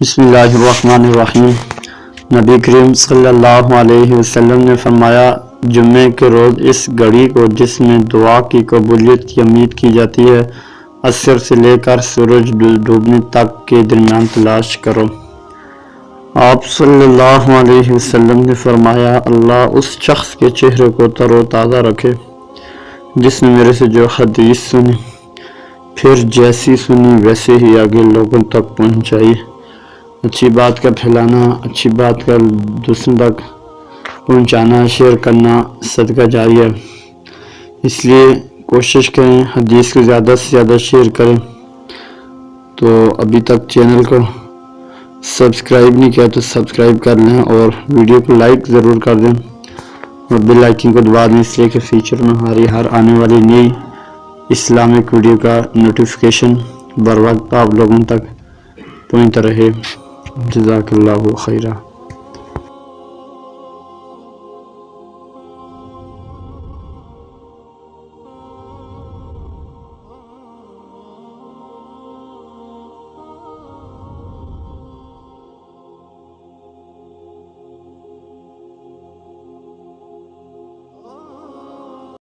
بسم اللہ الرحمن الرحیم۔ نبی کریم صلی اللہ علیہ وسلم نے فرمایا، جمعے کے روز اس گھڑی کو جس میں دعا کی قبولیت کی امید کی جاتی ہے، عصر سے لے کر سورج ڈوبنے تک کے درمیان تلاش کرو۔ آپ صلی اللہ علیہ وسلم نے فرمایا، اللہ اس شخص کے چہرے کو تر و تازہ رکھے جس نے میرے سے جو حدیث سنی، پھر جیسی سنی ویسے ہی آگے لوگوں تک پہنچائی۔ اچھی بات کا پھیلانا، اچھی بات کا دوسروں تک پہنچانا، شیئر کرنا صدقہ جاریہ ہے۔ اس لیے کوشش کریں حدیث کو زیادہ سے زیادہ شیئر کریں۔ تو ابھی تک چینل کو سبسکرائب نہیں کیا تو سبسکرائب کر لیں اور ویڈیو کو لائک ضرور کر دیں اور بیل آئیکن کو دبا دیں، اس لیے کہ فیچر میں ہماری ہر آنے والی نئی اسلامک ویڈیو کا نوٹیفیکیشن بر وقت آپ لوگوں تک پہنچتا رہے۔ جزاک اللہ خیرہ۔